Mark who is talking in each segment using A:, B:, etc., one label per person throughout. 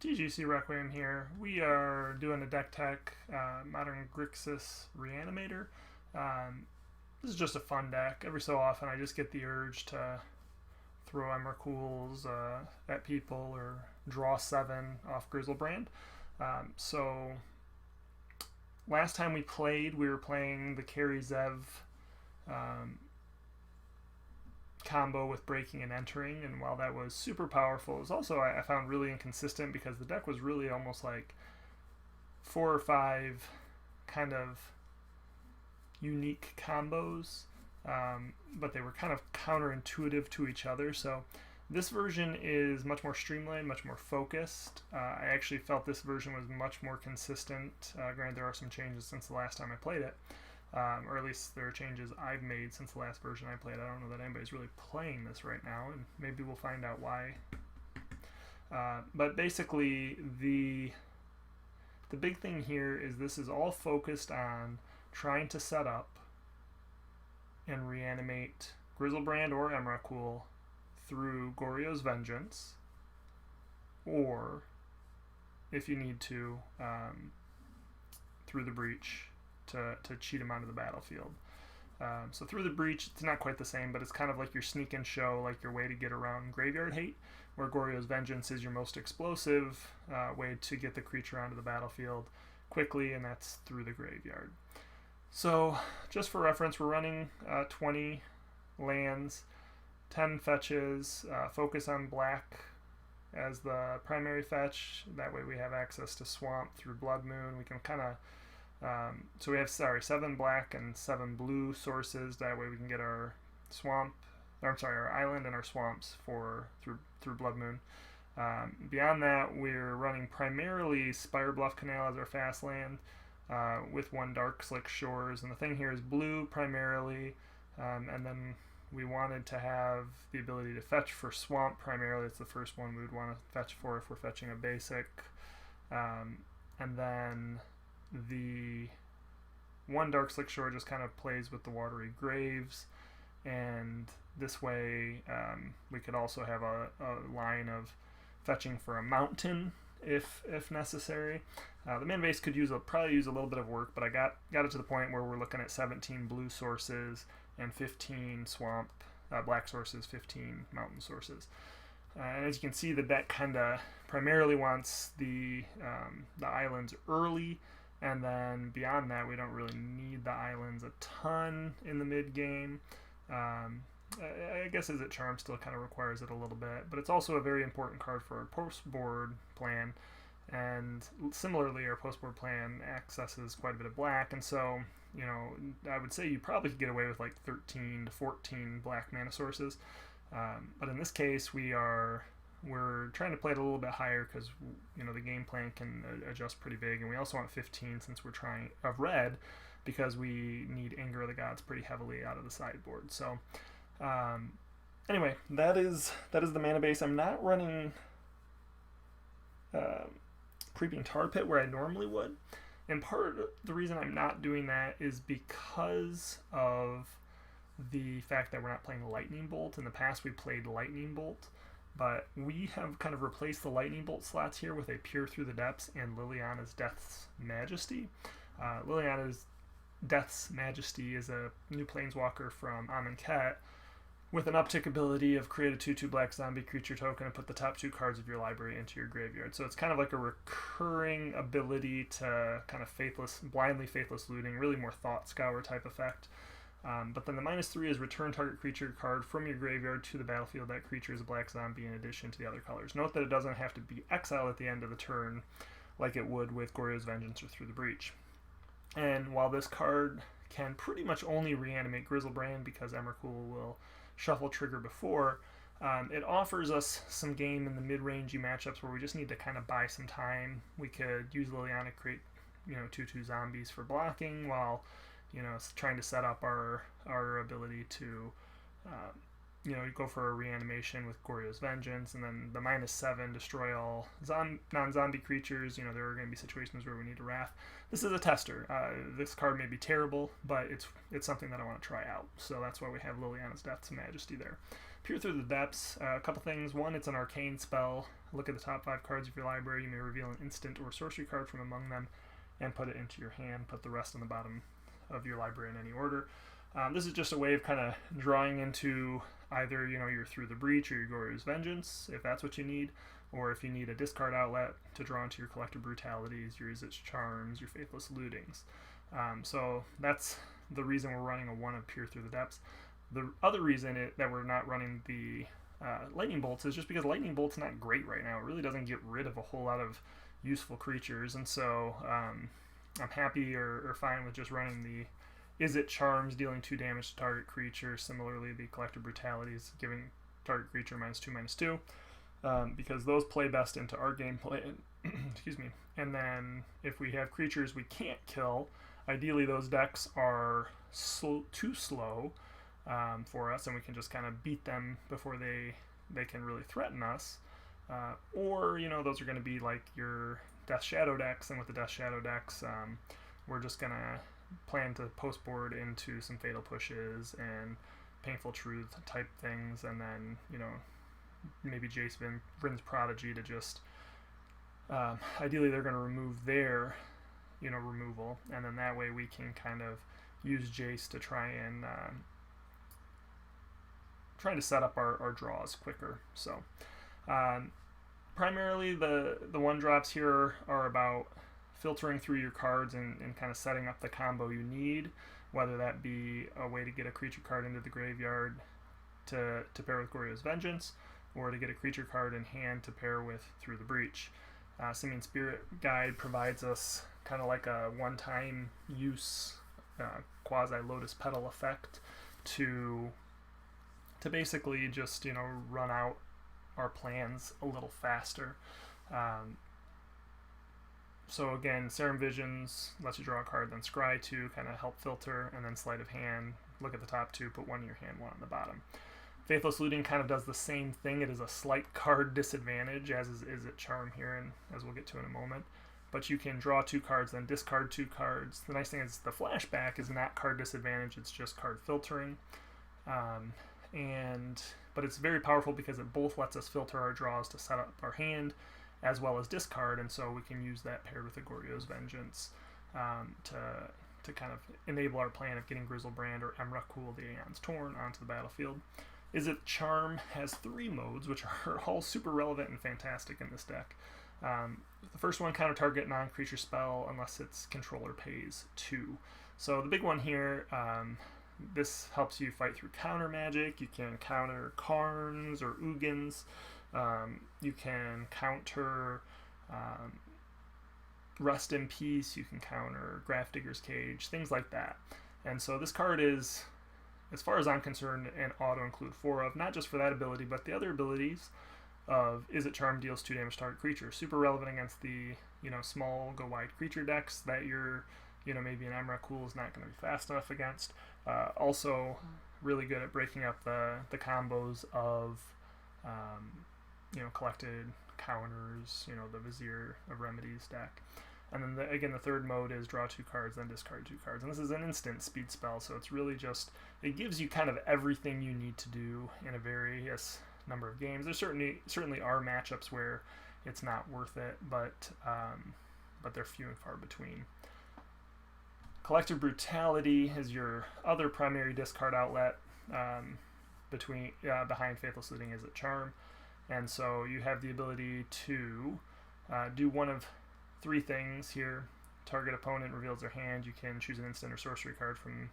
A: TGCRequiem here. We are doing a deck tech, modern Grixis Reanimator. Um, this is just a fun deck. Every so often I just get the urge to throw Emrakul's at people or draw 7 off Grizzlebrand. So last time we played, we were playing the Carry Zev um, combo with breaking and entering, and while that was super powerful, it was also I found really inconsistent because the deck was really almost like 4 or 5 kind of unique combos, but they were kind of counterintuitive to each other. So this version is much more streamlined, much more focused. I actually felt this version was much more consistent. Granted, there are some changes since the last time I played it. Or at least there are changes I've made since the last version I played. I don't know that anybody's really playing this right now, and maybe we'll find out why. But basically, the big thing here is this is all focused on trying to set up and reanimate Grizzlebrand or Emrakul through Goryo's Vengeance, or, if you need to, through the Breach, to cheat him onto the battlefield. So through the Breach, it's not quite the same, but it's kind of like your sneak and show, like your way to get around Graveyard Hate, where Goryo's Vengeance is your most explosive way to get the creature onto the battlefield quickly, and that's through the graveyard. So just for reference, we're running 20 lands, 10 fetches, focus on black as the primary fetch. That way we have access to Swamp through Blood Moon. We can kind of so we have 7 black and 7 blue sources. That way we can get our our island and our swamps through Blood Moon. Beyond that, we're running primarily Spire Bluff Canal as our fast land, with 1 Dark Slick Shores. And the thing here is blue primarily, and then we wanted to have the ability to fetch for Swamp primarily. It's the first one we would want to fetch for if we're fetching a basic. And then the 1 Dark Slick Shore just kind of plays with the Watery Graves, and this way we could also have a line of fetching for a mountain if necessary. The mana base could probably use a little bit of work, but I got it to the point where we're looking at 17 blue sources and 15 swamp black sources, 15 mountain sources. And as you can see, the deck kind of primarily wants the islands early, and then beyond that, we don't really need the islands a ton in the mid game. I guess as it Charm still kind of requires it a little bit, but it's also a very important card for our post-board plan. And similarly, our post-board plan accesses quite a bit of black, and so, you know, I would say you probably could get away with like 13 to 14 black mana sources. But in this case, we're trying to play it a little bit higher because, you know, the game plan can adjust pretty big, and we also want 15 since we're trying of red, because we need Anger of the Gods pretty heavily out of the sideboard. So anyway, that is the mana base. I'm not running Creeping Tar Pit where I normally would, and part of the reason I'm not doing that is because of the fact that we're not playing Lightning Bolt. In the past we played Lightning Bolt, but we have kind of replaced the Lightning Bolt slots here with a Peer Through the Depths and Liliana's Death's Majesty. Liliana's Death's Majesty is a new planeswalker from Amonkhet with an uptick ability of create a 2/2 black zombie creature token and put the top 2 cards of your library into your graveyard. So it's kind of like a recurring ability to kind of blindly faithless looting, really more Thought Scour type effect. But then the -3 is return target creature card from your graveyard to the battlefield. That creature is a black zombie in addition to the other colors. Note that it doesn't have to be exiled at the end of the turn like it would with Goryo's Vengeance or Through the Breach. And while this card can pretty much only reanimate Grizzlebrand because Emrakul will shuffle trigger before, it offers us some game in the mid-rangey matchups where we just need to kind of buy some time. We could use Liliana to create, 2/2 zombies for blocking while, trying to set up our ability to, go for a reanimation with Goryo's Vengeance, and then the -7 destroy all non-zombie creatures. There are going to be situations where we need to Wrath. This is a tester. This card may be terrible, but it's something that I want to try out. So that's why we have Liliana's Death's Majesty there. Peer Through the Depths. A couple things. One, it's an arcane spell. look at the top 5 cards of your library. You may reveal an instant or sorcery card from among them and put it into your hand. Put the rest on the bottom of your library in any order. This is just a way of kind of drawing into either, you know, your Through the Breach or your Goryo's Vengeance, if that's what you need, or if you need a discard outlet to draw into your Collector Brutalities, your Izzet Charms, your Faithless Lootings. So that's the reason we're running a 1 of Peer Through the Depths. The other reason that we're not running the Lightning Bolts is just because Lightning Bolt's not great right now. It really doesn't get rid of a whole lot of useful creatures, and so I'm happy or fine with just running the Izzet Charms, dealing 2 damage to target creature. Similarly, the Collector Brutalities, giving target creature -2/-2, because those play best into our gameplay. Excuse me. And then if we have creatures we can't kill, ideally those decks are too slow for us, and we can just kind of beat them before they can really threaten us. Or, you know, those are going to be like your Death Shadow decks, and with the Death Shadow decks, we're just going to plan to post board into some Fatal Pushes and Painful Truth type things, and then, you know, maybe Jace Vryn's Prodigy to just ideally they're going to remove their, you know, removal, and then that way we can kind of use Jace to try and trying to set up our draws quicker. So primarily the 1-drops here are about filtering through your cards and kind of setting up the combo you need, whether that be a way to get a creature card into the graveyard to pair with Goryo's Vengeance, or to get a creature card in hand to pair with Through the Breach. Simian Spirit Guide provides us kind of like a one-time use quasi-Lotus Petal effect to basically just, you know, run out our plans a little faster. So again, Serum Visions lets you draw a card, then Scry 2, kind of help filter, and then Sleight of Hand, look at the top 2, put 1 in your hand, 1 on the bottom. Faithless Looting kind of does the same thing. It is a slight card disadvantage, as is Izzet Charm here, and as we'll get to in a moment. But you can draw 2 cards, then discard 2 cards. The nice thing is the flashback is not card disadvantage, it's just card filtering. But it's very powerful because it both lets us filter our draws to set up our hand, as well as discard, and so we can use that paired with the Goryo's Vengeance to kind of enable our plan of getting Grizzlebrand or Emrakul, the Aeon's Torn, onto the battlefield. Izzet Charm has 3 modes, which are all super relevant and fantastic in this deck. The first one, counter target non-creature spell unless its controller pays 2. So the big one here, this helps you fight through counter magic. You can counter Karns or Ugins. You can counter Rest in Peace. You can counter Grafdigger's Cage, things like that. And so this card is, as far as I'm concerned, an auto-include 4 of, not just for that ability, but the other abilities of Izzet Charm deals 2 damage to target creature. Super relevant against the, you know, small go-wide creature decks that you're, you know, maybe an Emrakul is not going to be fast enough against. Also really good at breaking up the combos of, you know, collected counters, you know, the Vizier of Remedies deck. And then, again, the third mode is draw 2 cards, then discard 2 cards. And this is an instant speed spell, so it's really just, it gives you kind of everything you need to do in a various number of games. There certainly are matchups where it's not worth it, but they're few and far between. Collector Brutality is your other primary discard outlet behind Faithless Looting Izzet Charm. And so you have the ability to do one of 3 things here. Target opponent reveals their hand. You can choose an instant or sorcery card from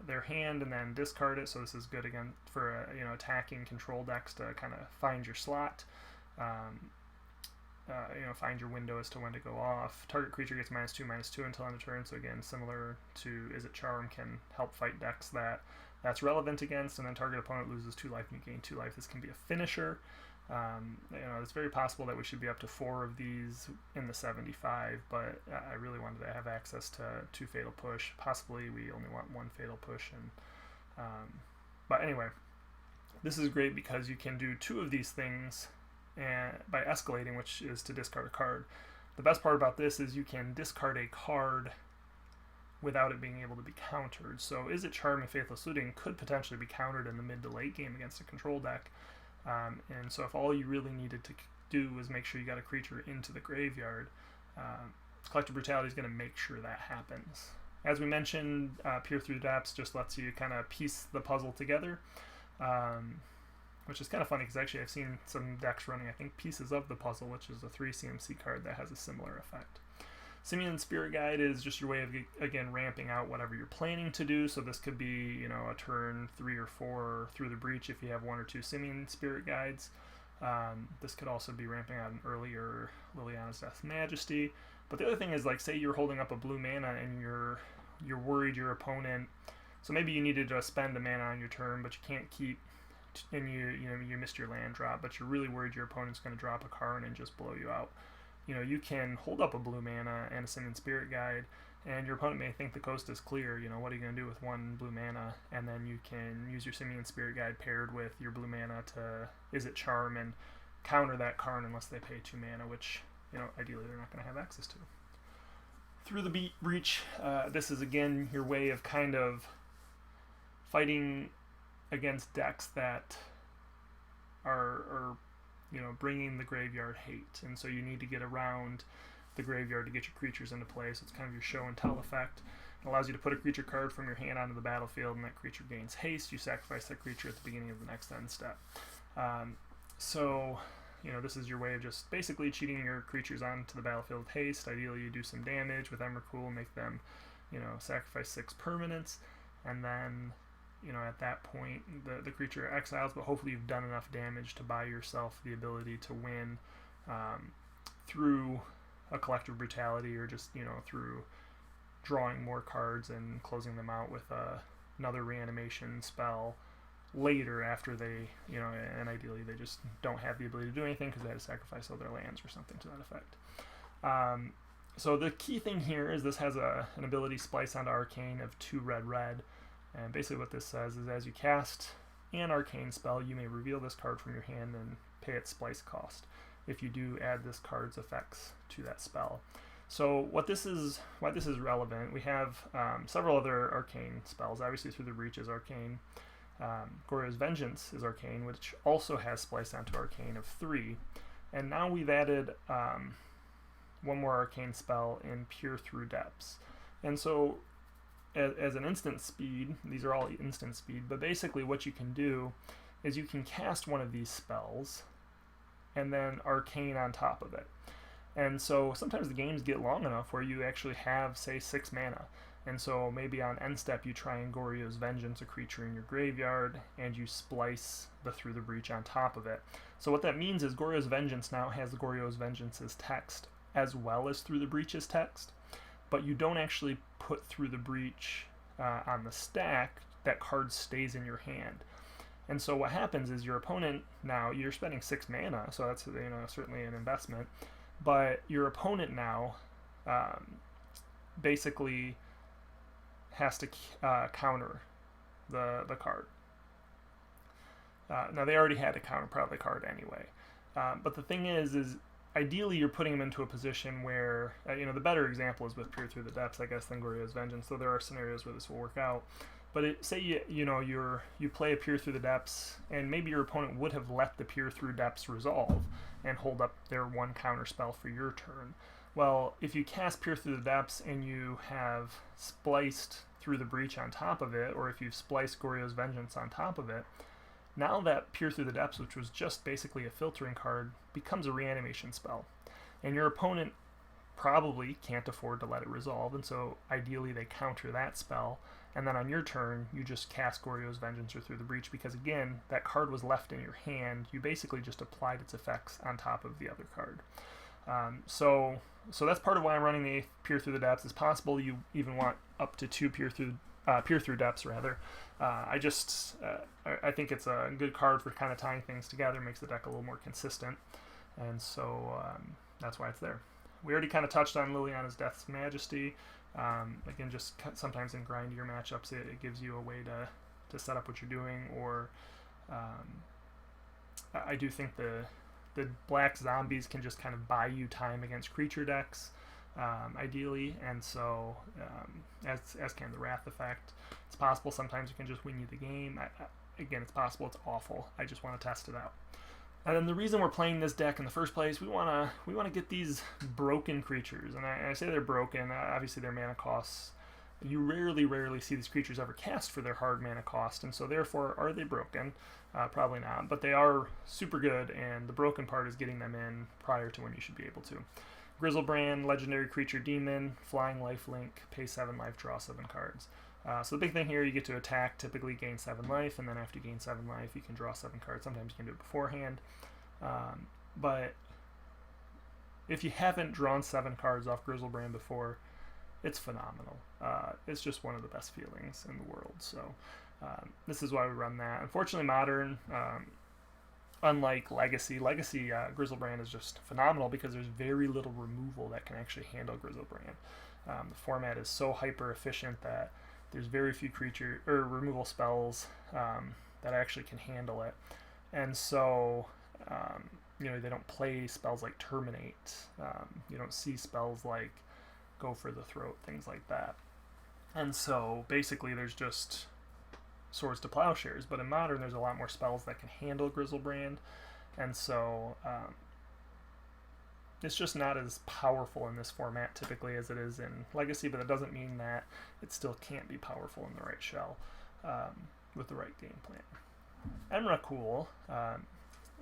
A: their hand and then discard it. So this is good again for you know, attacking control decks to kind of find your slot. You know, find your window as to when to go off. Target creature gets -2/-2 until end of turn. So again, similar to Izzet Charm, can help fight decks that's relevant against. And then target opponent loses 2 life and you gain 2 life. This can be a finisher. You know, it's very possible that we should be up to 4 of these in the 75, but I really wanted to have access to 2 Fatal Push. Possibly we only want 1 Fatal Push, and but anyway, this is great because you can do 2 of these things by escalating, which is to discard a card. The best part about this is you can discard a card without it being able to be countered. So Izzet Charm and Faithless Looting could potentially be countered in the mid to late game against a control deck. And so if all you really needed to do is make sure you got a creature into the graveyard. Collective Brutality is going to make sure that happens. As we mentioned, Peer Through Depths just lets you kind of piece the puzzle together, which is kind of funny because actually I've seen some decks running, I think, Pieces of the Puzzle, which is a 3 CMC card that has a similar effect. Simian Spirit Guide is just your way of, again, ramping out whatever you're planning to do. So this could be, you know, a turn 3 or 4 through the breach if you have 1 or 2 Simian Spirit Guides. This could also be ramping out an earlier Liliana's Death Majesty. But the other thing is, like, say you're holding up a blue mana and you're worried your opponent, so maybe you needed to spend a mana on your turn, but you can't keep, and you missed your land drop, but you're really worried your opponent's going to drop a card and just blow you out. You know, you can hold up a blue mana and a Simian Spirit Guide, and your opponent may think the coast is clear. You know, what are you going to do with 1 blue mana? And then you can use your Simian Spirit Guide paired with your blue mana to Izzet Charm and counter that card unless they pay 2 mana, which, you know, ideally they're not going to have access to. Through the Breach, this is again your way of kind of fighting against decks that are you know, bringing the graveyard hate, and so you need to get around the graveyard to get your creatures into play. So it's kind of your show and tell effect. It allows you to put a creature card from your hand onto the battlefield, and that creature gains haste. You sacrifice that creature at the beginning of the next end step. So, you know, this is your way of just basically cheating your creatures onto the battlefield with haste. Ideally, you do some damage with Emrakul, make them, you know, sacrifice 6 permanents, and then, you know, at that point, the creature exiles, but hopefully you've done enough damage to buy yourself the ability to win through a Collective Brutality, or just, you know, through drawing more cards and closing them out with another reanimation spell later after they, you know, and ideally they just don't have the ability to do anything because they had to sacrifice all their lands or something to that effect. So the key thing here is this has an ability, Splice onto Arcane, of 2 red. And basically what this says is as you cast an arcane spell, you may reveal this card from your hand and pay its Splice cost if you do add this card's effects to that spell. So why this is relevant, we have several other arcane spells. Obviously Through the Breach is arcane. Goryo's Vengeance is arcane, which also has Splice onto Arcane of 3. And now we've added 1 more arcane spell in Peer Through Depths. And so as an instant speed, these are all instant speed, but basically what you can do is you can cast one of these spells and then arcane on top of it. And so sometimes the games get long enough where you actually have, say, 6 mana. And so maybe on end step you try and Goryo's Vengeance a creature in your graveyard, and you splice the Through the Breach on top of it. So what that means is Goryo's Vengeance now has the Goryo's Vengeance's text as well as Through the Breach's text, but you don't actually put Through the Breach on the stack. That card stays in your hand. And so what happens is your opponent, now you're spending 6 mana, so that's, you know, certainly an investment, but your opponent now basically has to counter the card. Now they already had to counter probably the card anyway, but the thing is ideally you're putting them into a position where, you know, the better example is with Peer Through the Depths, I guess, than Goryo's Vengeance, though there are scenarios where this will work out. But say you play a Peer Through the Depths, and maybe your opponent would have let the Peer Through Depths resolve and hold up their 1 counter spell for your turn. Well, if you cast Peer Through the Depths and you have spliced Through the Breach on top of it, or if you've spliced Goryo's Vengeance on top of it, now that Peer Through the Depths, which was just basically a filtering card, becomes a reanimation spell. And your opponent probably can't afford to let it resolve, and so ideally they counter that spell, and then on your turn you just cast Goryo's Vengeance or Through the Breach, because again, that card was left in your hand. You basically just applied its effects on top of the other card. So that's part of why I'm running the Peer Through the Depths. It's possible you even want up to 2 Peer Through Depths rather. I think it's a good card for kind of tying things together, makes the deck a little more consistent, and so that's why it's there. We already kind of touched on Liliana's Death Majesty. Again, just sometimes in grindier matchups, it gives you a way to set up what you're doing, or I do think the black zombies can just kind of buy you time against creature decks, ideally, and so as can the Wrath effect. It's possible sometimes it can just win you the game. Again, it's possible it's awful. I just want to test it out. And then the reason we're playing this deck in the first place, we wanna get these broken creatures, and I say they're broken. Obviously, their mana costs. You rarely see these creatures ever cast for their hard mana cost, and so therefore, are they broken? Probably not, but they are super good, and the broken part is getting them in prior to when you should be able to. Grizzlebrand, legendary creature demon, flying lifelink, pay 7 life, draw 7 cards. So the big thing here, you get to attack, typically gain 7 life, and then after you gain 7 life, you can draw 7 cards. Sometimes you can do it beforehand, but if you haven't drawn 7 cards off Grizzlebrand before, it's phenomenal. It's just one of the best feelings in the world. So this is why we run that. Unfortunately, Modern, unlike Legacy, Grizzlebrand is just phenomenal because there's very little removal that can actually handle Grizzlebrand. The format is so hyper efficient that there's very few creature or removal spells that actually can handle it, and so they don't play spells like Terminate. You don't see spells like Go for the Throat, things like that. And so basically, there's just Swords to Plowshares. But in Modern, there's a lot more spells that can handle Grizzlebrand, and so it's just not as powerful in this format typically as it is in Legacy, but that doesn't mean that it still can't be powerful in the right shell with the right game plan. Emrakul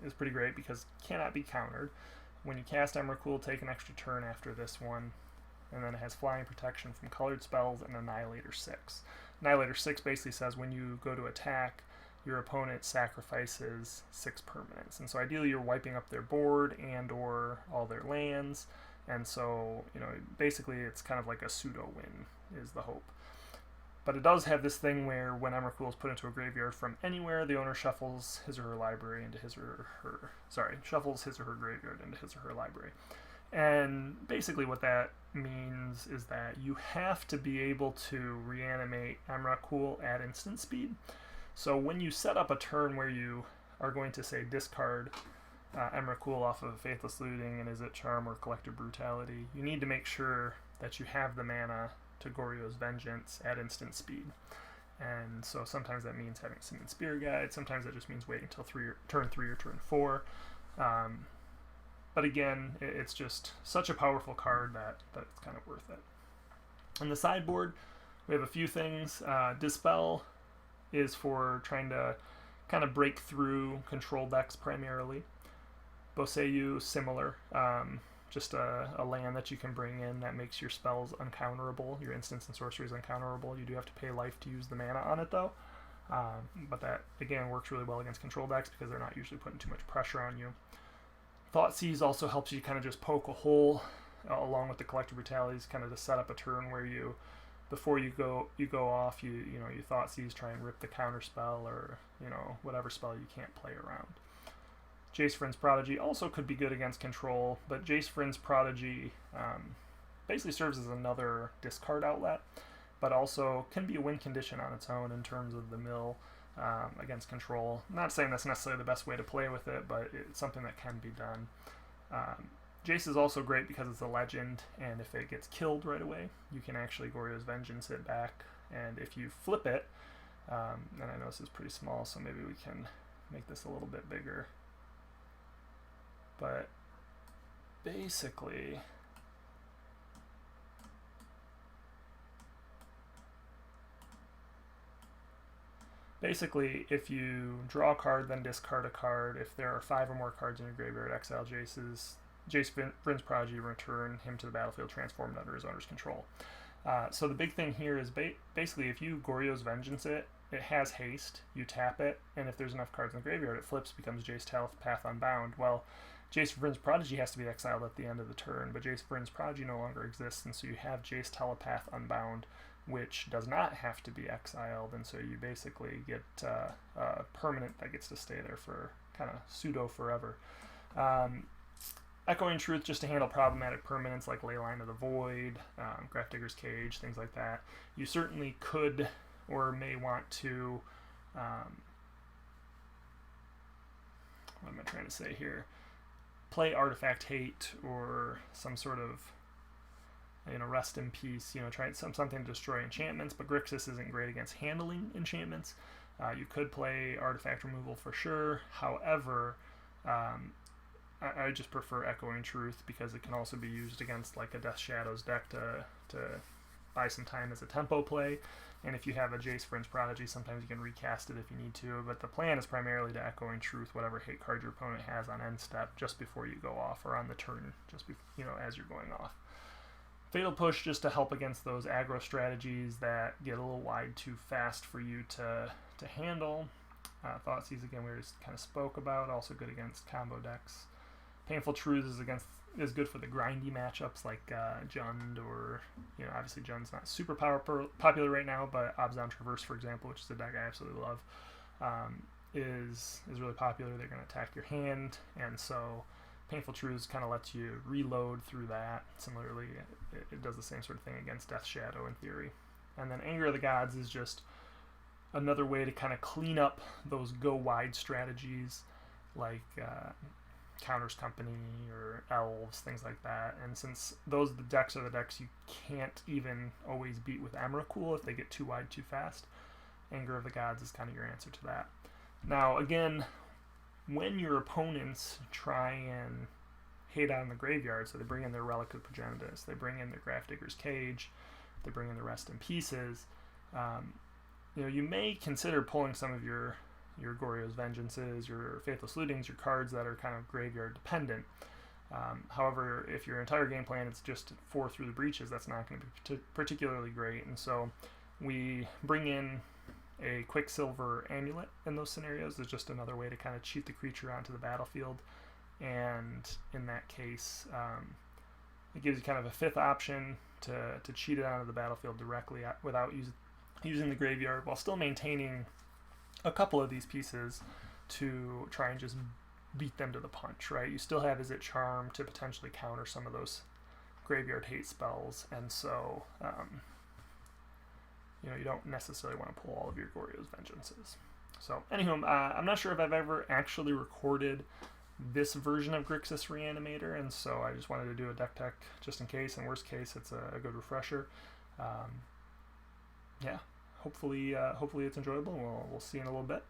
A: is pretty great because it cannot be countered. When you cast Emrakul, take an extra turn after this one, and then it has flying protection from colored spells and Annihilator 6. Annihilator 6 basically says when you go to attack, your opponent sacrifices 6 permanents, and so ideally you're wiping up their board and or all their lands, and so basically it's kind of like a pseudo win is the hope. But it does have this thing where when Emrakul is put into a graveyard from anywhere, the owner shuffles his or her library into shuffles his or her graveyard into his or her library. And basically what that means is that you have to be able to reanimate Emrakul at instant speed. So when you set up a turn where you are going to, say, discard Emrakul off of Faithless Looting and Is It Charm or Collective Brutality, you need to make sure that you have the mana to Goryo's Vengeance at instant speed. And so sometimes that means having Simon Spear Guide, sometimes that just means waiting until turn 3 or turn 4. But again, it's just such a powerful card that it's kind of worth it. On the sideboard, we have a few things. Dispel is for trying to kind of break through control decks primarily. Boseyu, similar. Just a land that you can bring in that makes your spells uncounterable, your instants and sorceries uncounterable. You do have to pay life to use the mana on it, though. But that, again, works really well against control decks because they're not usually putting too much pressure on you. Thoughtseize also helps you kind of just poke a hole along with the Collective Brutalities, kind of to set up a turn where you, before you go off, you Thoughtseize, try and rip the counter spell or whatever spell you can't play around. Jace Vryn's Prodigy also could be good against control, but Jace Vryn's Prodigy basically serves as another discard outlet, but also can be a win condition on its own in terms of the mill against control. I'm not saying that's necessarily the best way to play with it, but it's something that can be done. Jace is also great because it's a legend, and if it gets killed right away, you can actually Goryo's Vengeance it back, and if you flip it, and I know this is pretty small, so maybe we can make this a little bit bigger. But basically, if you draw a card, then discard a card, if there are 5 or more cards in your graveyard, exile Jace Vryn's Prodigy, return him to the battlefield transformed under his owner's control. So the big thing here is basically if you Goryo's Vengeance it has haste, you tap it, and if there's enough cards in the graveyard, it flips, becomes Jace Telepath Unbound. Well, Jace Vryn's Prodigy has to be exiled at the end of the turn, but Jace Vryn's Prodigy no longer exists, and so you have Jace Telepath Unbound, which does not have to be exiled, and so you basically get a permanent that gets to stay there for kind of pseudo forever. Echoing Truth just to handle problematic permanents like Leyline of the Void, Grafdigger's Cage, things like that. You certainly could or may want to, what am I trying to say here? Play Artifact Hate or some sort of Rest in Peace, try something to destroy enchantments, but Grixis isn't great against handling enchantments. You could play Artifact Removal for sure. However, I just prefer Echoing Truth because it can also be used against like a Death Shadows deck to buy some time as a tempo play. And if you have a Jace Prince Prodigy, sometimes you can recast it if you need to. But the plan is primarily to Echoing Truth whatever hate card your opponent has on end step just before you go off, or on the turn, just as you're going off. Fatal Push just to help against those aggro strategies that get a little wide too fast for you to handle. Thoughtseize, again, we just kind of spoke about, also good against combo decks. Painful Truths is good for the grindy matchups like Jund, or obviously Jund's not super popular right now, but Abzan Traverse, for example, which is a deck I absolutely love, is really popular. They're going to attack your hand, and so Painful Truths kind of lets you reload through that. Similarly, it does the same sort of thing against Death Shadow in theory. And then Anger of the Gods is just another way to kind of clean up those go wide strategies like Counters Company or Elves, things like that. And since the decks are the decks you can't even always beat with Emrakul if they get too wide too fast, Anger of the Gods is kind of your answer to that. Now again, when your opponents try and hate out in the graveyard, so they bring in their Relic of Progenitus, they bring in their Grafdigger's Cage, they bring in the Rest in Pieces, you may consider pulling some of your Goryo's Vengeances, your Faithless Lootings, your cards that are kind of graveyard dependent. However, if your entire game plan is just 4 through the breaches, that's not going to be particularly great, and so we bring in a Quicksilver Amulet in those scenarios. Is just another way to kind of cheat the creature onto the battlefield, and in that case, it gives you kind of a fifth option to cheat it onto the battlefield directly without using the graveyard, while still maintaining a couple of these pieces to try and just beat them to the punch, right? You still have Is It Charm to potentially counter some of those graveyard hate spells, and so you don't necessarily want to pull all of your Goryo's Vengeances. So, anywho, I'm not sure if I've ever actually recorded this version of Grixis Reanimator, and so I just wanted to do a deck tech just in case. In worst case, it's a good refresher. Yeah, hopefully it's enjoyable. We'll see you in a little bit.